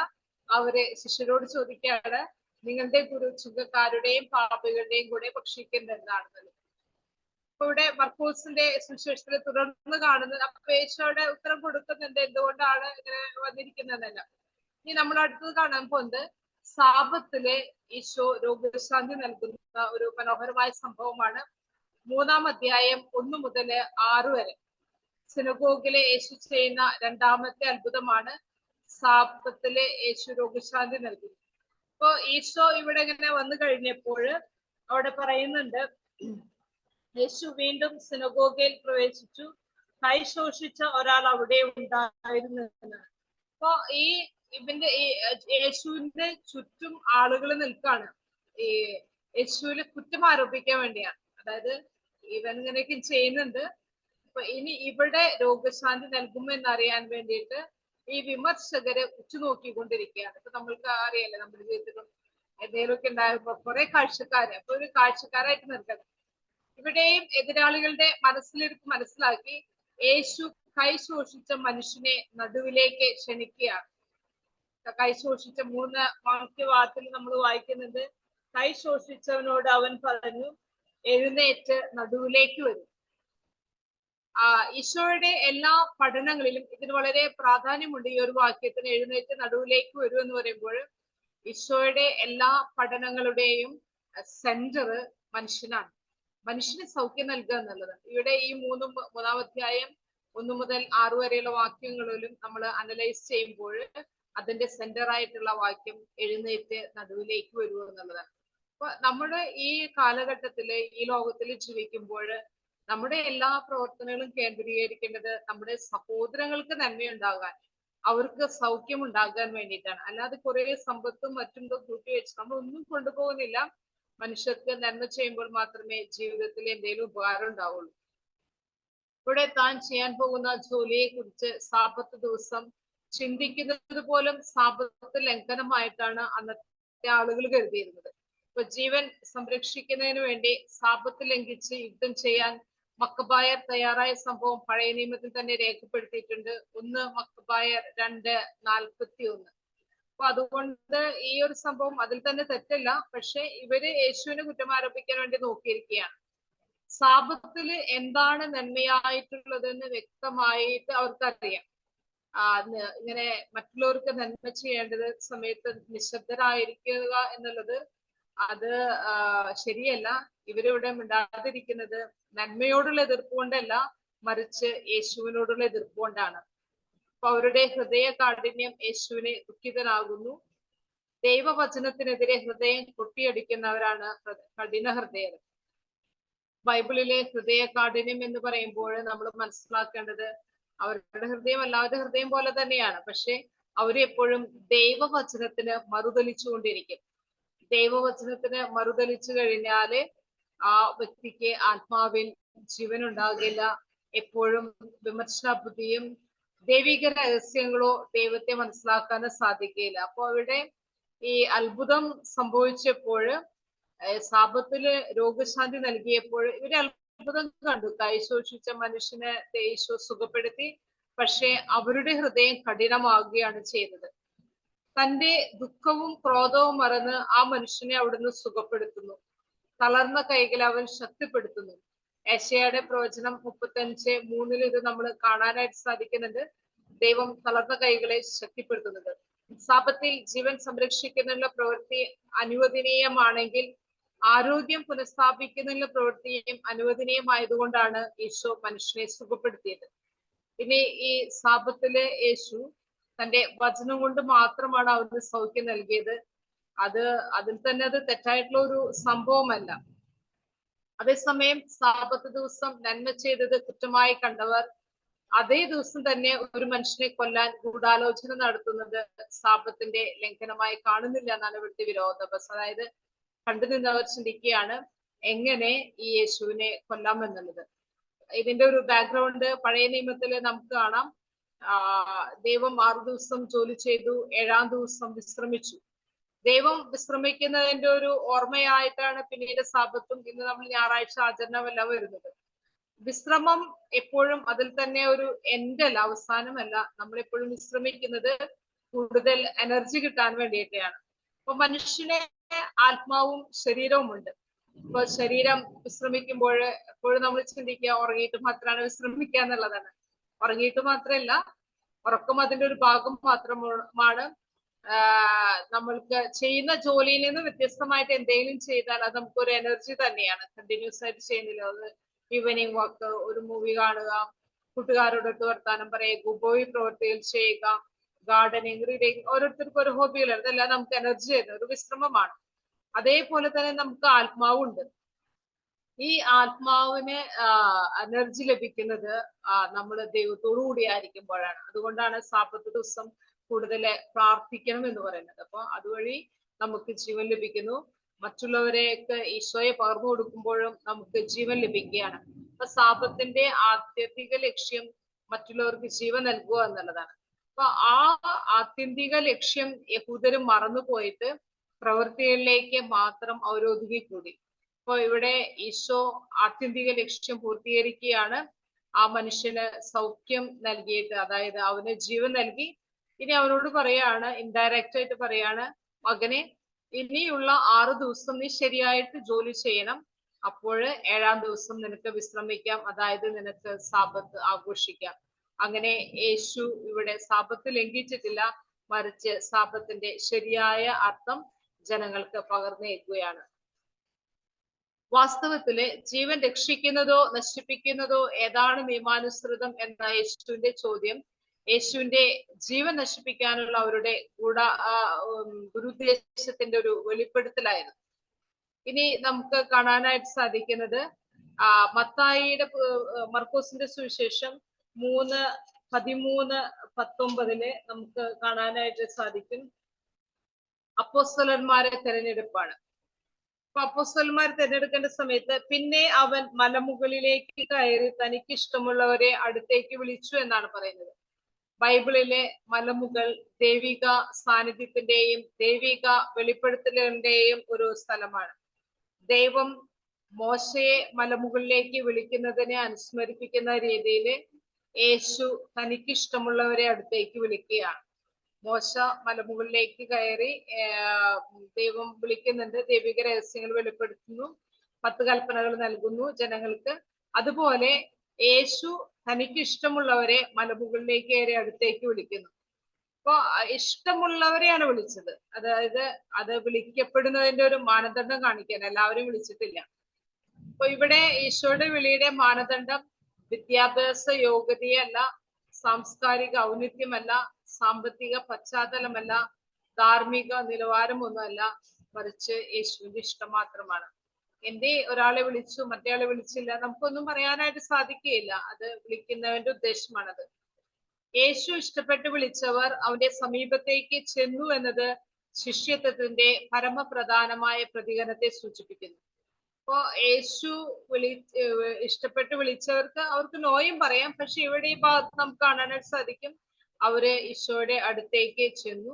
അവര് ശിഷ്യരോട് ചോദിക്കാണ്, നിങ്ങളുടെ ഗുരു ചുങ്കക്കാരുടെയും പാപികളുടെയും കൂടെ ഭക്ഷിക്കുന്നതെന്നാണെന്നത്. അപ്പൊ ഇവിടെ മർക്കോസിന്റെ സുവിശേഷത്തിൽ തുടർന്ന് കാണുന്നത്, അപ്പൊ യേശുവിടെ ഉത്തരം കൊടുക്കുന്നുണ്ട് എന്തുകൊണ്ടാണ് ഇങ്ങനെ വന്നിരിക്കുന്നതെന്നല്ല. ഇനി നമ്മൾ അടുത്തത് കാണാൻ പോകുന്നത് സാപത്തിലെ ഈശോ രോഗശാന്തി നൽകുന്ന ഒരു മനോഹരമായ സംഭവമാണ്. 3-ാം അധ്യായം 1 മുതൽ 6 വരെ സിനഗോഗിലെ യേശു ചെയ്യുന്ന 2-ാമത്തെ അത്ഭുതമാണ് സാപത്തിലെ യേശു രോഗശാന്തി നൽകുന്നത്. അപ്പൊ ഈശോ ഇവിടെ ഇങ്ങനെ വന്നു കഴിഞ്ഞപ്പോൾ അവിടെ പറയുന്നുണ്ട്, യേശു വീണ്ടും സിനഗോഗയിൽ പ്രവേശിച്ചു. കൈ ശോഷിച്ച ഒരാൾ അവിടെ ഉണ്ടായിരുന്നു. അപ്പൊ ഈ യേശുവിന്റെ ചുറ്റും ആളുകൾ നിൽക്കാണ്. ഈ യേശുവിന് കുറ്റം ആരോപിക്കാൻ വേണ്ടിയാണ്. അതായത് ഇവൻ ഇങ്ങനെയൊക്കെ ചെയ്യുന്നുണ്ട്, അപ്പൊ ഇനി ഇവിടെ രോഗശാന്തി നൽകുമെന്നറിയാൻ വേണ്ടിയിട്ട് ഈ വിമർശകരെ ഉറ്റുനോക്കിക്കൊണ്ടിരിക്കുകയാണ്. ഇപ്പൊ നമ്മൾക്ക് അറിയാലോ, നമ്മുടെ ജീവിതത്തിലും എന്തെങ്കിലുമൊക്കെ ഉണ്ടായപ്പോ കുറെ കാഴ്ചക്കാര്, അപ്പൊ ഒരു കാഴ്ചക്കാരായിട്ട് നിർത്തണം. ഇവിടെയും എതിരാളികളുടെ മനസ്സിലിരിപ്പ് മനസ്സിലാക്കി യേശു കൈ ശോഷിച്ച മനുഷ്യനെ നടുവിലേക്ക് ക്ഷണിക്കുകയാണ്. കൈ ശോഷിച്ച 3 വാക്യത്തിൽ നമ്മൾ വായിക്കുന്നത്, കൈ ശോഷിച്ചവനോട് അവൻ പറഞ്ഞു, എഴുന്നേറ്റ് നടുവിലേക്ക് വരും. ഈശോയുടെ എല്ലാ പഠനങ്ങളിലും ഇതിന് വളരെ പ്രാധാന്യമുണ്ട്. ഈ ഒരു വാക്യത്തിന് എഴുന്നേറ്റ് നടുവിലേക്ക് വരും എന്ന് പറയുമ്പോൾ ഈശോയുടെ എല്ലാ പഠനങ്ങളുടെയും സെന്റർ മനുഷ്യനാണ്. മനുഷ്യന് സൗഖ്യം നൽകുക എന്നുള്ളത്. ഇവിടെ ഈ 3-ാം അധ്യായം 1 മുതൽ 6 വരെയുള്ള വാക്യങ്ങളിലും നമ്മൾ അനലൈസ് ചെയ്യുമ്പോൾ അതിന്റെ സെന്റർ ആയിട്ടുള്ള വാക്യം എഴുന്നേറ്റ് നടുവിലേക്ക് വരുമോ എന്നുള്ളതാണ്. അപ്പൊ നമ്മുടെ ഈ കാലഘട്ടത്തില് ഈ ലോകത്തിൽ ജീവിക്കുമ്പോൾ നമ്മുടെ എല്ലാ പ്രവർത്തനങ്ങളും കേന്ദ്രീകരിക്കേണ്ടത് നമ്മുടെ സഹോദരങ്ങൾക്ക് നന്മയുണ്ടാകാൻ, അവർക്ക് സൗഖ്യം ഉണ്ടാകാൻ വേണ്ടിയിട്ടാണ്. അല്ലാതെ കുറെ സമ്പത്തും മറ്റും കൂട്ടി വെച്ച് നമ്മൾ ഒന്നും കൊണ്ടുപോകുന്നില്ല. മനുഷ്യർക്ക് നന്മ ചെയ്യുമ്പോൾ മാത്രമേ ജീവിതത്തിൽ എന്തെങ്കിലും ഉപകാരം ഉണ്ടാവുള്ളൂ. ഇവിടെ താൻ ചെയ്യാൻ പോകുന്ന ജോലിയെ കുറിച്ച് സാപത്ത് ദിവസം ചിന്തിക്കുന്നത് പോലും സാപത്ത് ലംഘനമായിട്ടാണ് അന്നത്തെ ആളുകൾ കരുതിയിരുന്നത്. ഇപ്പൊ ജീവൻ സംരക്ഷിക്കുന്നതിന് വേണ്ടി സാപത്ത് ലംഘിച്ച് യുദ്ധം ചെയ്യാൻ മക്കബായർ തയ്യാറായ സംഭവം പഴയ നിയമത്തിൽ തന്നെ രേഖപ്പെടുത്തിയിട്ടുണ്ട്. 1 മക്കബായർ 2:41. അപ്പൊ അതുകൊണ്ട് ഈ ഒരു സംഭവം അതിൽ തന്നെ തെറ്റല്ല. പക്ഷെ ഇവര് യേശുവിനെ കുറ്റം ആരോപിക്കാൻ വേണ്ടി നോക്കിയിരിക്കുകയാണ്. സാപത്തില് എന്താണ് നന്മയായിട്ടുള്ളതെന്ന് വ്യക്തമായിട്ട് അവർക്കറിയാം. ഇങ്ങനെ മറ്റുള്ളവർക്ക് നന്മ ചെയ്യേണ്ടത് സമയത്ത് നിശബ്ദരായിരിക്കുക എന്നുള്ളത് അത് ശരിയല്ല. ഇവരിവിടെ മിണ്ടാതിരിക്കുന്നത് നന്മയോടുള്ള എതിർപ്പ് കൊണ്ടല്ല, മറിച്ച് യേശുവിനോടുള്ള എതിർപ്പ് കൊണ്ടാണ്. അപ്പൊ അവരുടെ ഹൃദയ കാഠിന്യം യേശുവിനെ ദുഃഖിതനാകുന്നു. ദൈവവചനത്തിനെതിരെ ഹൃദയം കൊട്ടിയടിക്കുന്നവരാണ് കഠിന ഹൃദയർ. ബൈബിളിലെ ഹൃദയ കാഠിന്യം എന്ന് പറയുമ്പോൾ നമ്മൾ മനസ്സിലാക്കേണ്ടത് അവരുടെ ഹൃദയം എല്ലാവരുടെ ഹൃദയം പോലെ തന്നെയാണ്. പക്ഷെ അവരെപ്പോഴും ദൈവവചനത്തിന് മറുതലിച്ചുകൊണ്ടിരിക്കും. ദൈവവചനത്തിന് മറുതലിച്ചു കഴിഞ്ഞാല് ആ വ്യക്തിക്ക് ആത്മാവിൽ ജീവൻ ഉണ്ടാകില്ല. എപ്പോഴും വിമർശന ബുദ്ധിയും ദൈവിക രഹസ്യങ്ങളോ ദൈവത്തെ മനസ്സിലാക്കാൻ സാധിക്കില്ല. അപ്പൊ അവിടെ ഈ അത്ഭുതം സംഭവിച്ചപ്പോൾ സാപത്തില് രോഗശാന്തി നൽകിയപ്പോൾ ഇവര് അത്ഭുതം കണ്ടു. കൈ ശോഷിച്ച മനുഷ്യനെ യേശു സുഖപ്പെടുത്തി. പക്ഷെ അവരുടെ ഹൃദയം കഠിനമാകുകയാണ് ചെയ്തത്. തന്റെ ദുഃഖവും ക്രോധവും മറന്ന് ആ മനുഷ്യനെ അവിടുന്ന് സുഖപ്പെടുത്തുന്നു. തളർന്ന കൈകൾ അവൻ ശക്തിപ്പെടുത്തുന്നു. യെശയ്യായുടെ പ്രവചനം 35:3 ഇത് നമ്മൾ കാണാനായിട്ട് സാധിക്കുന്നുണ്ട്. ദൈവം തളർന്ന കൈകളെ ശക്തിപ്പെടുത്തുന്നത്. സാപത്തിൽ ജീവൻ സംരക്ഷിക്കുന്നതിനുള്ള പ്രവൃത്തി അനുവദനീയമാണെങ്കിൽ ആരോഗ്യം പുനഃസ്ഥാപിക്കുന്നതിനുള്ള പ്രവൃത്തിയും അനുവദനീയമായതുകൊണ്ടാണ് ഈശോ മനുഷ്യനെ സുഖപ്പെടുത്തിയത്. പിന്നെ ഈ സാപത്തിലെ യേശു തന്റെ വചനം കൊണ്ട് മാത്രമാണ് അവർക്ക് സൗഖ്യം നൽകിയത്. അതിൽ തന്നെ അത് തെറ്റായിട്ടുള്ള ഒരു സംഭവമല്ല. അതേസമയം സാപത്ത് ദിവസം നന്മ ചെയ്തത് കുറ്റമായി കണ്ടവർ അതേ ദിവസം തന്നെ ഒരു മനുഷ്യനെ കൊല്ലാൻ ഗൂഢാലോചന നടത്തുന്നത് സാപത്തിന്റെ ലംഘനമായി കാണുന്നില്ല എന്നാണ് ഇവിടുത്തെ വിരോധാഭാസം. അതായത് കണ്ടു നിന്നവർ ചിന്തിക്കുകയാണ് എങ്ങനെ ഈ യേശുവിനെ കൊല്ലാമെന്നുള്ളത്. ഇതിന്റെ ഒരു ബാക്ക്ഗ്രൗണ്ട് പഴയ നിയമത്തിൽ നമുക്ക് കാണാം. ദൈവം 6 ദിവസം ജോലി ചെയ്തു, 7-ാം ദിവസം വിശ്രമിച്ചു. ദൈവം വിശ്രമിക്കുന്നതിന്റെ ഒരു ഓർമ്മയായിട്ടാണ് പിന്നീട് സാബത്തും ഇന്ന് നമ്മൾ ഞായറാഴ്ച ആചരണമെല്ലാം വരുന്നത്. വിശ്രമം എപ്പോഴും അതിൽ തന്നെ ഒരു എൻഡ് അല്ല, അവസാനമല്ല. നമ്മൾ എപ്പോഴും വിശ്രമിക്കുന്നത് കൂടുതൽ എനർജി കിട്ടാൻ വേണ്ടിയിട്ടാണ്. അപ്പൊ മനുഷ്യനെ ആത്മാവും ശരീരവും ഉണ്ട്. ഇപ്പൊ ശരീരം വിശ്രമിക്കുമ്പോൾ എപ്പോഴും നമ്മൾ ചിന്തിക്കുക ഉറങ്ങിയിട്ട് മാത്രമാണ് വിശ്രമിക്കുക എന്നുള്ളതാണ്. ഉറങ്ങിയിട്ട് മാത്രമല്ല, ഉറക്കം അതിന്റെ ഒരു ഭാഗം മാത്രമാണ്. നമ്മൾക്ക് ചെയ്യുന്ന ജോലിയിൽ നിന്ന് വ്യത്യസ്തമായിട്ട് എന്തെങ്കിലും ചെയ്താൽ അത് നമുക്കൊരു എനർജി തന്നെയാണ്. കണ്ടിന്യൂസ് ആയിട്ട് ചെയ്യുന്നില്ല, അത് ഈവനിങ് വാക്ക്, ഒരു മൂവി കാണുക, കൂട്ടുകാരോടൊത്ത് വർത്താനം പറയുക, ഉപയോഗി പ്രവൃത്തികൾ ചെയ്യുക, ഗാർഡനിങ്, റീഡിങ്, ഓരോരുത്തർക്കും ഒരു ഹോബികളുണ്ട്. അതെല്ലാം നമുക്ക് എനർജി തരുന്ന ഒരു വിശ്രമമാണ്. അതേപോലെ തന്നെ നമുക്ക് ആത്മാവുണ്ട്. ഈ ആത്മാവിന് എനർജി ലഭിക്കുന്നത് നമ്മൾ ദൈവത്തോടു കൂടി ആയിരിക്കുമ്പോഴാണ്. അതുകൊണ്ടാണ് സാബത്ത് ദിവസം കൂടുതൽ പ്രാർത്ഥിക്കണം എന്ന് പറയുന്നത്. അപ്പൊ അതുവഴി നമുക്ക് ജീവൻ ലഭിക്കുന്നു. മറ്റുള്ളവരെയൊക്കെ ഈശോയെ പകർന്നു കൊടുക്കുമ്പോഴും നമുക്ക് ജീവൻ ലഭിക്കുകയാണ്. അപ്പൊ സാബത്തിന്റെ ആത്യന്തിക ലക്ഷ്യം മറ്റുള്ളവർക്ക് ജീവൻ നൽകുക എന്നുള്ളതാണ്. അപ്പൊ ആ ആത്യന്തിക ലക്ഷ്യം യഹൂദരും മറന്നുപോയിട്ട് പ്രവൃത്തികളിലേക്ക് മാത്രം അവർ ഒതുങ്ങിക്കൂടി. അപ്പൊ ഇവിടെ ഈശോ ആത്യന്തിക ലക്ഷ്യം പൂർത്തീകരിക്കുകയാണ്. ആ മനുഷ്യന് സൗഖ്യം നൽകിയിട്ട്, അതായത് അവന് ജീവൻ നൽകി. ഇനി അവനോട് പറയാണ്, ഇൻഡയറക്റ്റ് ആയിട്ട് പറയാണ്, മകനെ ഇനിയുള്ള 6 ദിവസം നീ ശരിയായിട്ട് ജോലി ചെയ്യണം, അപ്പോൾ 7-ാം ദിവസം നിനക്ക് വിശ്രമിക്കാം, അതായത് നിനക്ക് സാബത്ത് ആഘോഷിക്കാം. അങ്ങനെ യേശു ഇവിടെ സാബത്ത് ലംഘിച്ചിട്ടില്ല, മറിച്ച് സാബത്തിന്റെ ശരിയായ അർത്ഥം ജനങ്ങൾക്ക് പകർന്നേക്കുകയാണ്. വാസ്തവത്തില് ജീവൻ രക്ഷിക്കുന്നതോ നശിപ്പിക്കുന്നതോ ഏതാണ് നിയമാനുസൃതം എന്ന യേശുവിന്റെ ചോദ്യം യേശുവിന്റെ ജീവൻ നശിപ്പിക്കാനുള്ള അവരുടെ ദുരുദ്ദേശത്തിന്റെ ഒരു വെളിപ്പെടുത്തലായിരുന്നു. ഇനി നമുക്ക് കാണാനായിട്ട് സാധിക്കുന്നത് മത്തായിയുടെ മർക്കോസിന്റെ സുവിശേഷം 3:13-19 നമുക്ക് കാണാനായിട്ട് സാധിക്കും. അപ്പോസ്തലന്മാരെ തെരഞ്ഞെടുപ്പാണ്. അപ്പൊ അപ്പോസ്തലന്മാർ തിരഞ്ഞെടുക്കേണ്ട സമയത്ത് പിന്നെ അവൻ മലമുകളിലേക്ക് കയറി തനിക്ക് ഇഷ്ടമുള്ളവരെ അടുത്തേക്ക് വിളിച്ചു എന്നാണ് പറയുന്നത്. ബൈബിളിലെ മലമുകൾ ദൈവിക സാന്നിധ്യത്തിന്റെയും ദൈവിക വെളിപ്പെടുത്തലിന്റെയും ഒരു സ്ഥലമാണ്. ദൈവം മോശയെ മലമുകളിലേക്ക് വിളിക്കുന്നതിനെ അനുസ്മരിപ്പിക്കുന്ന രീതിയിൽ യേശു തനിക്കിഷ്ടമുള്ളവരെ അടുത്തേക്ക് വിളിക്കുകയാണ്. മോശ മലമുകളിലേക്ക് കയറി ദൈവം വിളിക്കുന്നുണ്ട്, ദൈവിക രഹസ്യങ്ങൾ വെളിപ്പെടുത്തുന്നു, 10 കൽപ്പനകൾ നൽകുന്നു ജനങ്ങൾക്ക്. അതുപോലെ യേശു തനിക്ക് ഇഷ്ടമുള്ളവരെ മലമുകളിലേക്ക് കയറി അടുത്തേക്ക് വിളിക്കുന്നു. അപ്പൊ ഇഷ്ടമുള്ളവരെയാണ് വിളിച്ചത്. അതായത് അത് വിളിക്കപ്പെടുന്നതിന്റെ ഒരു മാനദണ്ഡം കാണിക്കാൻ, എല്ലാവരും വിളിച്ചിട്ടില്ല. അപ്പൊ ഇവിടെ ഈശോയുടെ വിളിയുടെ മാനദണ്ഡം വിദ്യാഭ്യാസ യോഗ്യതയല്ല, സാംസ്കാരിക ഔന്നിത്യമല്ല, സാമ്പത്തിക പശ്ചാത്തലമല്ല, ധാർമ്മിക നിലവാരമൊന്നുമല്ല, മറിച്ച് യേശുവിന്റെ ഇഷ്ടം മാത്രമാണ്. എന്തേ ഒരാളെ വിളിച്ചു മറ്റേയാളെ വിളിച്ചില്ല, നമുക്കൊന്നും പറയാനായിട്ട് സാധിക്കുകയില്ല. അത് വിളിക്കുന്നവന്റെ ഉദ്ദേശമാണത്. യേശു ഇഷ്ടപ്പെട്ട് വിളിച്ചവർ അവന്റെ സമീപത്തേക്ക് ചെന്നു എന്നത് ശിഷ്യത്വത്തിന്റെ പരമപ്രധാനമായ പ്രതികരണത്തെ സൂചിപ്പിക്കുന്നു. അപ്പോ യേശു ഇഷ്ടപ്പെട്ട് വിളിച്ചവർക്ക് അവർക്ക് നോയും പറയാം. പക്ഷെ ഇവിടെ ഈ ഭാഗത്ത് നമുക്ക് കാണാനായിട്ട് സാധിക്കും, അവര് ഈശോയുടെ അടുത്തേക്ക് ചെന്നു.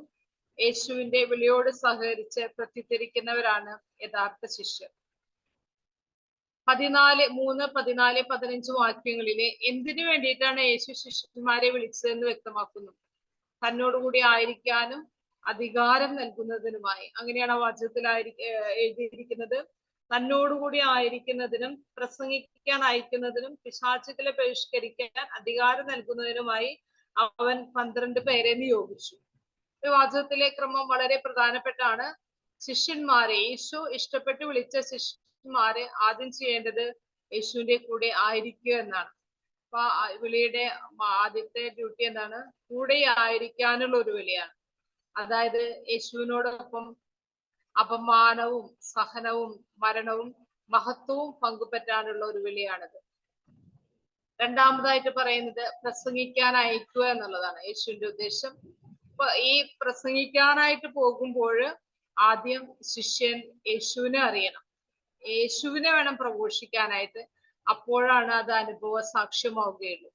യേശുവിന്റെ വിളിയോട് സഹകരിച്ച് പ്രത്യുത്തരിക്കുന്നവരാണ് യഥാർത്ഥ ശിഷ്യർ. 3, 14, 15 വാക്യങ്ങളില് എന്തിനു വേണ്ടിയിട്ടാണ് യേശു ശിഷ്യന്മാരെ വിളിച്ചതെന്ന് വ്യക്തമാക്കുന്നു. തന്നോടുകൂടി ആയിരിക്കാനും അധികാരം നൽകുന്നതിനുമായി. അങ്ങനെയാണ് ആ വാചകത്തിൽ എഴുതിയിരിക്കുന്നത്. തന്നോടുകൂടി ആയിരിക്കുന്നതിനും പ്രസംഗിക്കാൻ അയക്കുന്നതിനും പിശാചുക്കളെ ബഹിഷ്കരിക്കാൻ അധികാരം നൽകുന്നതിനുമായി അവൻ 12 പേരെ നിയോഗിച്ചു. ഈ വാചകത്തിലെ ക്രമം വളരെ പ്രധാനപ്പെട്ടാണ്. ശിഷ്യന്മാരെ, യേശു ഇഷ്ടപ്പെട്ട് വിളിച്ച ശിഷ്യന്മാരെ ആദ്യം ചെയ്യേണ്ടത് യേശുവിന്റെ കൂടെ ആയിരിക്കുക എന്നാണ്. അപ്പൊ വിളിയുടെ ആദ്യത്തെ ഡ്യൂട്ടി എന്താണ്? കൂടെ ആയിരിക്കാനുള്ള ഒരു വിളിയാണ്. അതായത് യേശുവിനോടൊപ്പം അപമാനവും സഹനവും മരണവും മഹത്വവും പങ്കുപറ്റാനുള്ള ഒരു വിളിയാണിത്. രണ്ടാമതായിട്ട് പറയുന്നത് പ്രസംഗിക്കാൻ അയക്കുക എന്നുള്ളതാണ് യേശുവിന്റെ ഉദ്ദേശം. അപ്പൊ ഈ പ്രസംഗിക്കാനായിട്ട് പോകുമ്പോൾ ആദ്യം ശിഷ്യൻ യേശുവിനെ അറിയണം, യേശുവിനെ വേണം പ്രഘോഷിക്കാനായിട്ട്. അപ്പോഴാണ് അത് അനുഭവ സാക്ഷ്യമാവുകയുള്ളൂ.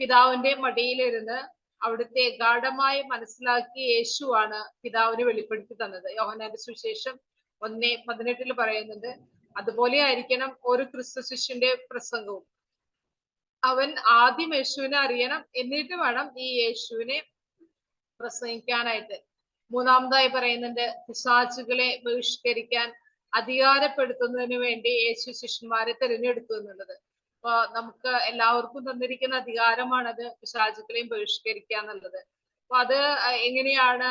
പിതാവിന്റെ മടിയിലിരുന്ന് അവിടുത്തെ ഗാഠമായി മനസ്സിലാക്കി യേശുവാണ് പിതാവിനെ വെളിപ്പെടുത്തി തന്നത്. യോഹന്നാന്റെ സുവിശേഷം 1:18 പറയുന്നുണ്ട്, അതുപോലെ ആയിരിക്കണം ഒരു ക്രിസ്തു ശിഷ്യന്റെ പ്രസംഗവും. അവൻ ആദ്യം യേശുവിനെ അറിയണം, എന്നിട്ട് വേണം ഈ യേശുവിനെ പ്രസംഗിക്കാനായിട്ട്. മൂന്നാമതായി പറയുന്നുണ്ട്, പിശാചുകളെ ബഹിഷ്കരിക്കാൻ അധികാരപ്പെടുത്തുന്നതിന് വേണ്ടി യേശു ശിഷ്യന്മാരെ തിരഞ്ഞെടുത്തു എന്നുള്ളത്. അപ്പൊ നമുക്ക് എല്ലാവർക്കും തന്നിരിക്കുന്ന അധികാരമാണത്, പിശാചുക്കളെയും ബഹിഷ്കരിക്കുക എന്നുള്ളത്. അപ്പൊ അത് എങ്ങനെയാണ്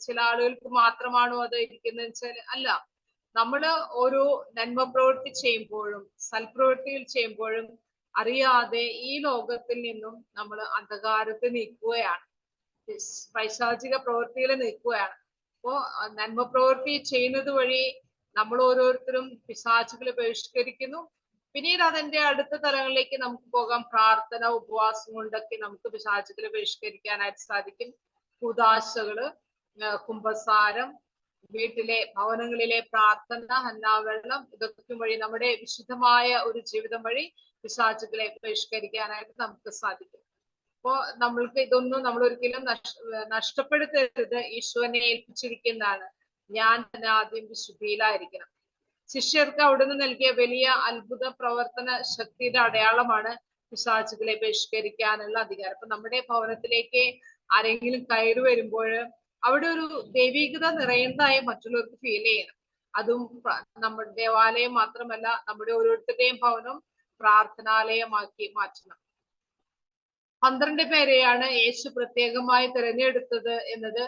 ചില ആളുകൾക്ക് മാത്രമാണോ അത് ഇരിക്കുന്നത് വെച്ചാൽ അല്ല. നമ്മള് ഓരോ നന്മ പ്രവൃത്തി ചെയ്യുമ്പോഴും സൽപ്രവൃത്തികൾ ചെയ്യുമ്പോഴും അറിയാതെ ഈ ലോകത്തിൽ നിന്നും നമ്മൾ അന്ധകാരത്തെ നീക്കുകയാണ്, പൈശാചിക പ്രവൃത്തികളെ നീക്കുകയാണ്. അപ്പോ നന്മ പ്രവൃത്തി ചെയ്യുന്നത് വഴി നമ്മൾ ഓരോരുത്തരും പിശാചുകളെ ബഹിഷ്കരിക്കുന്നു. പിന്നീട് അതിന്റെ അടുത്ത തലങ്ങളിലേക്ക് നമുക്ക് പോകാം. പ്രാർത്ഥന, ഉപവാസം കൊണ്ടൊക്കെ നമുക്ക് പിശാചുകളെ ബഹിഷ്കരിക്കാനായിട്ട് സാധിക്കും. കൂദാശകള്, കുംഭസാരം, വീട്ടിലെ ഭവനങ്ങളിലെ പ്രാർത്ഥന, ഹന്നാവെള്ളം, ഇതൊക്കെ വഴി നമ്മുടെ വിശുദ്ധമായ ഒരു ജീവിതം വഴി പിശാചുകളെ ബഹിഷ്കരിക്കാനായിട്ട് നമുക്ക് സാധിക്കും. അപ്പോ നമ്മൾക്ക് ഇതൊന്നും നമ്മൾ ഒരിക്കലും നഷ്ടപ്പെടുത്തരുത്. ഈശോനെ ഏൽപ്പിച്ചിരിക്കുന്നതാണ്. ഞാൻ തന്നെ ആദ്യം വിശുദ്ധിയിലായിരിക്കണം. ശിഷ്യർക്ക് അവിടുന്ന് നൽകിയ വലിയ അത്ഭുത പ്രവർത്തന ശക്തിയുടെ അടയാളമാണ് പിശാചുകളെ ബഹിഷ്കരിക്കാനുള്ള അധികാരം. അപ്പൊ നമ്മുടെ ഭവനത്തിലേക്ക് ആരെങ്കിലും കയറി വരുമ്പോൾ അവിടെ ഒരു ദൈവികത നിറയുന്നതായി മറ്റുള്ളവർക്ക് ഫീൽ ചെയ്യണം. അതും നമ്മുടെ ദേവാലയം മാത്രമല്ല, നമ്മുടെ ഓരോരുത്തരുടെയും ഭവനം പ്രാർത്ഥനാലയമാക്കി മാറ്റണം. 12 പേരെയാണ് യേശു പ്രത്യേകമായി തിരഞ്ഞെടുത്തത് എന്നത്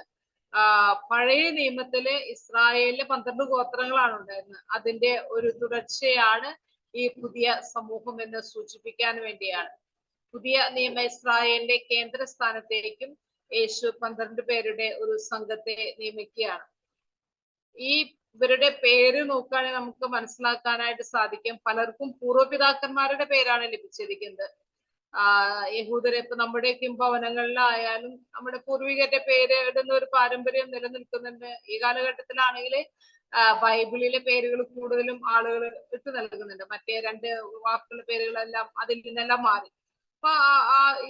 പഴയ നിയമത്തില് ഇസ്രായേലില് 12 ഗോത്രങ്ങളാണ് ഉണ്ടായിരുന്നത്. അതിന്റെ ഒരു തുടർച്ചയാണ് ഈ പുതിയ സമൂഹം എന്ന് സൂചിപ്പിക്കാൻ വേണ്ടിയാണ്. പുതിയ നിയമ ഇസ്രായേലിന്റെ കേന്ദ്രസ്ഥാനത്തേക്കും യേശു 12 പേരുടെ ഒരു സംഘത്തെ നിയമിക്കുകയാണ്. ഈ ഇവരുടെ പേര് നോക്കുകയാണെങ്കിൽ നമുക്ക് മനസ്സിലാക്കാനായിട്ട് സാധിക്കും, പലർക്കും പൂർവ്വപിതാക്കന്മാരുടെ പേരാണ് ലഭിച്ചിരിക്കുന്നത്. യഹൂദരെ ഇപ്പൊ നമ്മുടെയൊക്കെ ഭവനങ്ങളിലായാലും നമ്മുടെ പൂർവികരുടെ പേര് ഇടുന്ന ഒരു പാരമ്പര്യം നിലനിൽക്കുന്നുണ്ട്. ഈ കാലഘട്ടത്തിലാണെങ്കിൽ ബൈബിളിലെ പേരുകൾ കൂടുതലും ആളുകൾ ഇട്ട് നൽകുന്നുണ്ട്. മറ്റേ 2 വാക്കുകളുടെ പേരുകളെല്ലാം അതിൽ നിന്നെല്ലാം മാറി. അപ്പൊ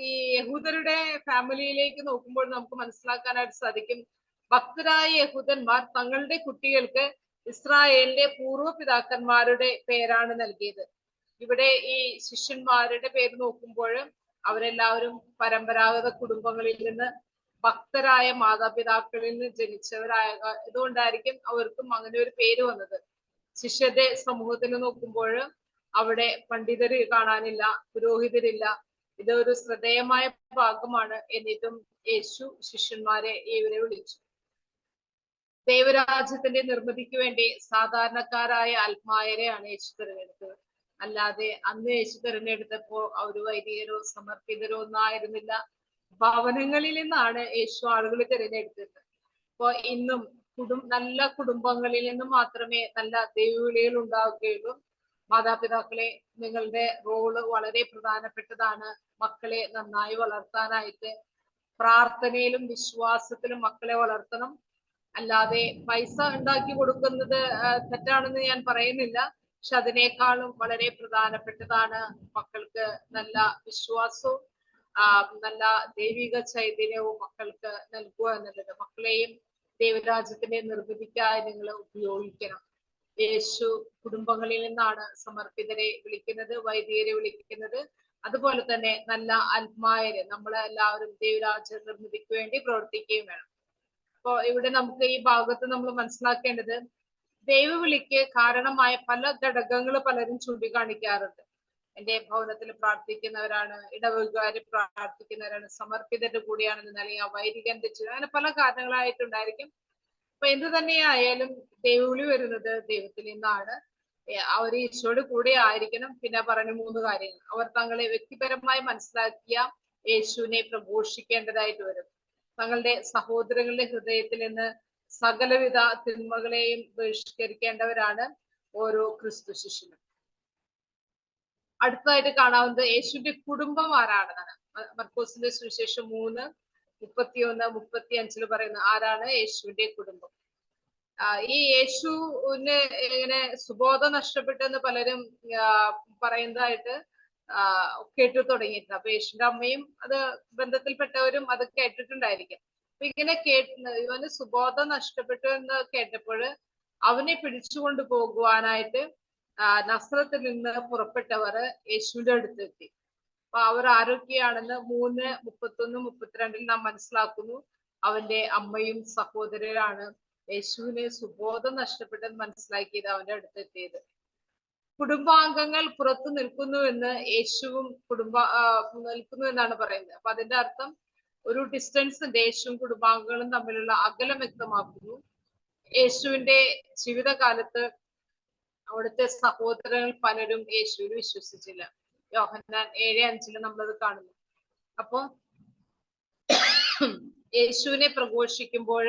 ഈ യഹൂദരുടെ ഫാമിലിയിലേക്ക് നോക്കുമ്പോൾ നമുക്ക് മനസ്സിലാക്കാനായിട്ട് സാധിക്കും, ഭക്തരായ യഹൂദന്മാർ തങ്ങളുടെ കുട്ടികൾക്ക് ഇസ്രായേലിന്റെ പൂർവ്വപിതാക്കന്മാരുടെ പേരാണ് നൽകിയത്. ഇവിടെ ഈ ശിഷ്യന്മാരുടെ പേര് നോക്കുമ്പോൾ അവരെല്ലാവരും പരമ്പരാഗത കുടുംബങ്ങളിൽ നിന്ന് ഭക്തരായ മാതാപിതാക്കളിൽ നിന്ന് ജനിച്ചവരായ ഇതുകൊണ്ടായിരിക്കും അവർക്കും അങ്ങനെ ഒരു പേര് വന്നത്. ശിഷ്യരുടെ സമൂഹത്തിൽ നോക്കുമ്പോൾ അവിടെ പണ്ഡിതര് കാണാനില്ല, പുരോഹിതരില്ല. ഇതൊരു ശ്രദ്ധേയമായ ഭാഗമാണ്. എന്നിട്ടും യേശു ശിഷ്യന്മാരെ ഇവരെ വിളിച്ചു. ദൈവരാജ്യത്തിന്റെ നിർമ്മിതിക്ക് വേണ്ടി സാധാരണക്കാരായ ആത്മായരെയാണ് യേശു തിരഞ്ഞെടുത്തത്. അല്ലാതെ അന്ന് യേശു തിരഞ്ഞെടുത്തപ്പോ അവർ വൈദികരോ സമർപ്പിതരോ ഒന്നും ആയിരുന്നില്ല. ഭവനങ്ങളിൽ നിന്നാണ് യേശു ആളുകളെ തിരഞ്ഞെടുത്തത്. അപ്പൊ ഇന്നും നല്ല കുടുംബങ്ങളിൽ നിന്നും മാത്രമേ നല്ല ദൈവവിളികൾ ഉണ്ടാവുകയുള്ളൂ. മാതാപിതാക്കളെ, നിങ്ങളുടെ റോള് വളരെ പ്രധാനപ്പെട്ടതാണ്. മക്കളെ നന്നായി വളർത്താനായിട്ട് പ്രാർത്ഥനയിലും വിശ്വാസത്തിലും മക്കളെ വളർത്തണം. അല്ലാതെ പൈസ ഉണ്ടാക്കി കൊടുക്കുന്നത് തെറ്റാണെന്ന് ഞാൻ പറയുന്നില്ല. പക്ഷെ അതിനേക്കാളും വളരെ പ്രധാനപ്പെട്ടതാണ് മക്കൾക്ക് നല്ല വിശ്വാസവും നല്ല ദൈവിക ചൈതന്യവും മക്കൾക്ക് നൽകുക എന്നുള്ളത്. മക്കളെയും ദൈവരാജ്യത്തിന്റെ നിർമ്മിതിക്കായി നിങ്ങൾ ഉപയോഗിക്കണം. യേശു കുടുംബങ്ങളിൽ നിന്നാണ് സമർപ്പിതരെ വിളിക്കുന്നത്, വൈദികരെ വിളിക്കുന്നത്. അതുപോലെ തന്നെ നല്ല ആത്മായരെ, നമ്മളെല്ലാവരും ദൈവരാജ്യ നിർമ്മിതിക്ക് വേണ്ടി പ്രവർത്തിക്കുകയും വേണം. അപ്പൊ ഇവിടെ നമുക്ക് ഈ ഭാഗത്ത് നമ്മൾ മനസ്സിലാക്കേണ്ടത്, ദൈവവിളിക്ക് കാരണമായ പല ഘടകങ്ങൾ പലരും ചൂണ്ടിക്കാണിക്കാറുണ്ട്. എന്റെ ഭവനത്തിൽ പ്രാർത്ഥിക്കുന്നവരാണ്, ഇടവകാര് പ്രാർത്ഥിക്കുന്നവരാണ്, സമർപ്പിതരുടെ കൂടിയാണെന്ന്, അല്ലെങ്കിൽ വൈദികന്റെ അങ്ങനെ പല കാരണങ്ങളായിട്ടുണ്ടായിരിക്കും. അപ്പൊ എന്ത് തന്നെയായാലും ദൈവവിളി വരുന്നത് ദൈവത്തിൽ നിന്നാണ്. അവർ ഈശോയുടെ കൂടെ ആയിരിക്കണം. പിന്നെ പറഞ്ഞ 3 കാര്യങ്ങൾ. അവർ തങ്ങളെ വ്യക്തിപരമായി മനസ്സിലാക്കിയ യേശുവിനെ പ്രഘോഷിക്കേണ്ടതായിട്ട് വരും. തങ്ങളുടെ സഹോദരങ്ങളുടെ ഹൃദയത്തിൽ നിന്ന് സകലവിധ തിന്മകളെയും ബഹിഷ്കരിക്കേണ്ടവരാണ് ഓരോ ക്രിസ്തു ശിഷ്യനും. അടുത്തതായിട്ട് കാണാവുന്നത് യേശുവിന്റെ കുടുംബം ആരാണെന്നാണ്. മർക്കോസിന്റെ സുവിശേഷം 3:31-35 പറയുന്ന ആരാണ് യേശുവിന്റെ കുടുംബം. ഈ യേശുവിന് ഇങ്ങനെ സുബോധം നഷ്ടപ്പെട്ടെന്ന് പലരും പറയുന്നതായിട്ട് കേട്ടു തുടങ്ങിയിട്ടുണ്ട്. അപ്പൊ യേശുവിന്റെ അമ്മയും അത് ബന്ധത്തിൽപ്പെട്ടവരും അത് കേട്ടിട്ടുണ്ടായിരിക്കും. അപ്പൊ ഇങ്ങനെ ഇവന് സുബോധം നഷ്ടപ്പെട്ടു എന്ന് കേട്ടപ്പോൾ അവനെ പിടിച്ചുകൊണ്ട് പോകുവാനായിട്ട് നസ്രത്തിൽ നിന്ന് പുറപ്പെട്ടവർ യേശുവിന്റെ അടുത്തെത്തി. അപ്പൊ അവർ ആരൊക്കെയാണെന്ന് 3:31-32 നാം മനസ്സിലാക്കുന്നു. അവന്റെ അമ്മയും സഹോദരരാണ് യേശുവിനെ സുബോധം നഷ്ടപ്പെട്ടെന്ന് മനസ്സിലാക്കിയത് അവന്റെ അടുത്തെത്തിയത്. കുടുംബാംഗങ്ങൾ പുറത്തു നിൽക്കുന്നുവെന്ന് യേശുവും നിൽക്കുന്നു എന്നാണ് പറയുന്നത്. അപ്പൊ അതിന്റെ അർത്ഥം ഒരു ഡിസ്റ്റൻസിന്റെ യേശുവും കുടുംബാംഗങ്ങളും തമ്മിലുള്ള അകലം വ്യക്തമാക്കുന്നു. യേശുവിന്റെ ജീവിതകാലത്ത് അവിടുത്തെ സഹോദരങ്ങൾ പലരും യേശുവിൽ വിശ്വസിച്ചില്ല. യോഹന്നാൻ 7:5 നമ്മളത് കാണുന്നു. അപ്പൊ യേശുവിനെ പ്രഘോഷിക്കുമ്പോൾ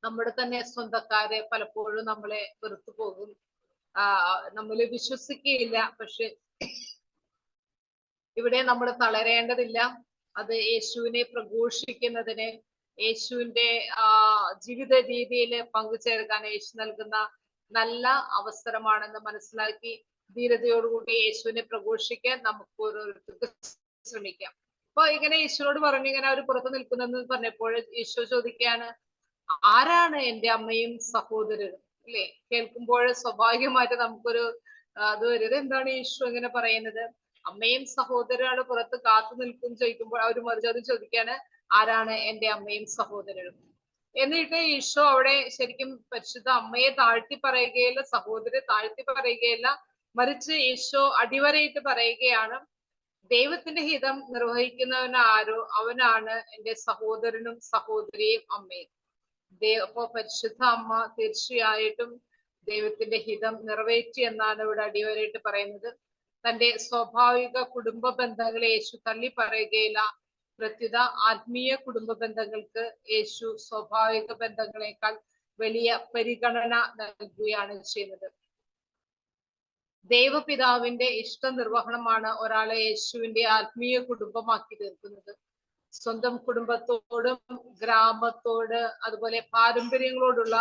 നമ്മുടെ തന്നെ സ്വന്തക്കാരെ പലപ്പോഴും നമ്മളെ വെറുത്തു പോകും, നമ്മൾ വിശ്വസിക്കുകയില്ല. പക്ഷെ ഇവിടെ നമ്മൾ തളരേണ്ടതില്ല. അത് യേശുവിനെ പ്രഘോഷിക്കുന്നതിന്, യേശുവിന്റെ ജീവിത രീതിയിൽ പങ്കുചേർക്കാൻ യേശു നൽകുന്ന നല്ല അവസരമാണെന്ന് മനസ്സിലാക്കി ധീരതയോടുകൂടി യേശുവിനെ പ്രഘോഷിക്കാൻ നമുക്ക് ഓരോരുത്തർക്ക് ശ്രമിക്കാം. അപ്പൊ ഇങ്ങനെ യേശുവിനോട് പറഞ്ഞു, ഇങ്ങനെ അവർ പുറത്തു നിൽക്കുന്നെന്ന് പറഞ്ഞപ്പോൾ യേശു ചോദിക്കുകയാണ്, ആരാണ് എൻ്റെ അമ്മയും സഹോദരരും? അല്ലേ? കേൾക്കുമ്പോൾ സ്വാഭാവികമായിട്ട് നമുക്കൊരു അത് വരുന്നത്, എന്താണ് യേശു ഇങ്ങനെ പറയുന്നത്? അമ്മയും സഹോദരനാണ് പുറത്ത് കാത്തു നിൽക്കും ചോദിക്കുമ്പോൾ അവർ മറുചോദ്യം ചോദിക്കാണ്, ആരാണ് എൻ്റെ അമ്മയും സഹോദരനും? എന്നിട്ട് ഈശോ അവിടെ ശരിക്കും പരിശുദ്ധ അമ്മയെ താഴ്ത്തി പറയുകയില്ല, സഹോദരെ താഴ്ത്തി പറയുകയില്ല, മറിച്ച് ഈശോ അടിവരയിട്ട് പറയുകയാണ്, ദൈവത്തിന്റെ ഹിതം നിർവഹിക്കുന്നവനാരോ അവനാണ് എൻ്റെ സഹോദരനും സഹോദരിയും അമ്മയും. അപ്പോ പരിശുദ്ധ അമ്മ തീർച്ചയായിട്ടും ദൈവത്തിന്റെ ഹിതം നിറവേറ്റി എന്നാണ് ഇവിടെ അടിവരയിട്ട് പറയുന്നത്. തന്റെ സ്വാഭാവിക കുടുംബ ബന്ധങ്ങളെ യേശു തള്ളി പറയുകയില്ല. പ്രത്യുത ആത്മീയ കുടുംബ ബന്ധങ്ങൾക്ക് യേശു സ്വാഭാവിക ബന്ധങ്ങളെക്കാൾ വലിയ പരിഗണന നൽകുകയാണ് ചെയ്യുന്നത്. ദൈവപിതാവിന്റെ ഇഷ്ട നിർവഹണമാണ് ഒരാളെ യേശുവിന്റെ ആത്മീയ കുടുംബമാക്കി തീർക്കുന്നത്. സ്വന്തം കുടുംബത്തോടും ഗ്രാമത്തോട് അതുപോലെ പാരമ്പര്യങ്ങളോടുള്ള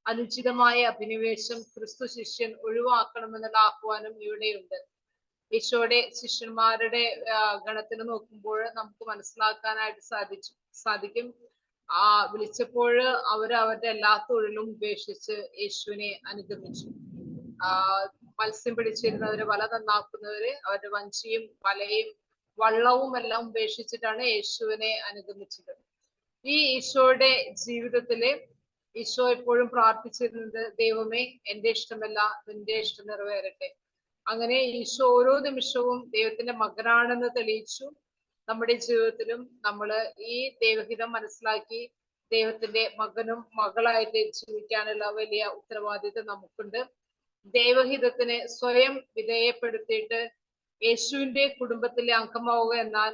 അനുചിതമായ അഭിനിവേശം ക്രിസ്തു ശിഷ്യൻ ഒഴിവാക്കണമെന്നുള്ള ആഹ്വാനം ഇവിടെയുണ്ട്. ഈശോയുടെ ശിഷ്യന്മാരുടെ ഗണത്തിൽ നോക്കുമ്പോൾ നമുക്ക് മനസ്സിലാക്കാനായിട്ട് സാധിക്കും. വിളിച്ചപ്പോൾ അവരുടെ എല്ലാ തൊഴിലും ഉപേക്ഷിച്ച് യേശുവിനെ അനുഗമിച്ചു. മത്സ്യം പിടിച്ചിരുന്നവര്, വല നന്നാക്കുന്നവര് അവരുടെ വഞ്ചിയും വലയും വള്ളവും എല്ലാം ഉപേക്ഷിച്ചിട്ടാണ് യേശുവിനെ അനുഗമിച്ചത്. ഈ ഈശോയുടെ ജീവിതത്തില് ഈശോ എപ്പോഴും പ്രാർത്ഥിച്ചിരുന്നത്, ദൈവമേ എന്റെ ഇഷ്ടമല്ല നിന്റെ ഇഷ്ടം നിറവേറട്ടെ. അങ്ങനെ ഈശോ ഓരോ നിമിഷവും ദൈവത്തിന്റെ മകനാണെന്ന് തെളിയിച്ചു. നമ്മുടെ ജീവിതത്തിലും നമ്മൾ ഈ ദൈവഹിതം മനസ്സിലാക്കി ദൈവത്തിന്റെ മകനും മകളായിട്ട് ജീവിക്കാനുള്ള വലിയ ഉത്തരവാദിത്വം നമുക്കുണ്ട്. ദൈവഹിതത്തിന് സ്വയം വിധേയപ്പെടുത്തിയിട്ട് യേശുവിന്റെ കുടുംബത്തിലെ അംഗമാവുക എന്നാൽ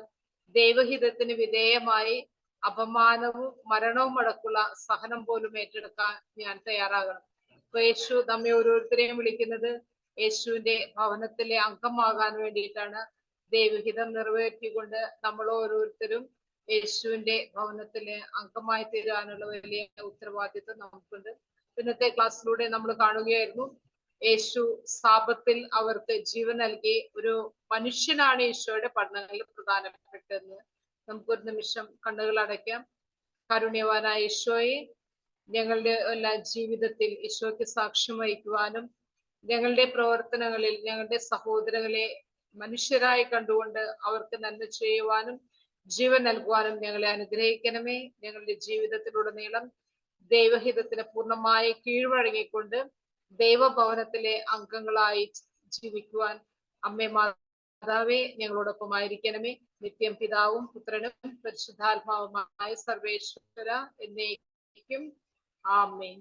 ദൈവഹിതത്തിന് വിധേയമായി അപമാനവും മരണവും അടക്കമുള്ള സഹനം പോലും ഏറ്റെടുക്കാൻ ഞാൻ തയ്യാറാകണം. അപ്പൊ യേശു നമ്മെ ഓരോരുത്തരെയും വിളിക്കുന്നത് യേശുവിന്റെ ഭവനത്തിലെ അംഗമാകാൻ വേണ്ടിയിട്ടാണ്. ദൈവഹിതം നിറവേറ്റിക്കൊണ്ട് നമ്മൾ ഓരോരുത്തരും യേശുവിന്റെ ഭവനത്തിലെ അംഗമായി തീരാനുള്ള വലിയ ഉത്തരവാദിത്വം നമുക്കുണ്ട്. ഇന്നത്തെ ക്ലാസ്സിലൂടെ നമ്മൾ കാണുകയായിരുന്നു, യേശു സാപത്തിൽ അവർക്ക് ജീവൻ നൽകി. ഒരു മനുഷ്യനാണ് ഈശോയുടെ പഠനങ്ങളിൽ പ്രധാനപ്പെട്ടതെന്ന് നമുക്കൊരു നിമിഷം കണ്ണുകൾ അടയ്ക്കാം. കാരുണ്യവാനായ ഈശോയെ, ഞങ്ങളുടെ എല്ലാ ജീവിതത്തിൽ ഈശോയ്ക്ക് സാക്ഷ്യം വഹിക്കുവാനും ഞങ്ങളുടെ പ്രവർത്തനങ്ങളിൽ ഞങ്ങളുടെ സഹോദരങ്ങളെ മനുഷ്യരായി കണ്ടുകൊണ്ട് അവർക്ക് നന്മ ചെയ്യുവാനും ജീവൻ നൽകുവാനും ഞങ്ങളെ അനുഗ്രഹിക്കണമേ. ഞങ്ങളുടെ ജീവിതത്തിലുടനീളം ദൈവഹിതത്തിന് പൂർണ്ണമായി കീഴ്വഴങ്ങിക്കൊണ്ട് ദൈവഭവനത്തിലെ അംഗങ്ങളായി ജീവിക്കുവാൻ അമ്മേ മാതാവേ ഞങ്ങളോടൊപ്പം ആയിരിക്കണമേ. നിത്യം പിതാവും പുത്രനും പരിശുദ്ധാത്മാവുമായ സർവേശ്വര എന്നേക്കും ആമേൻ.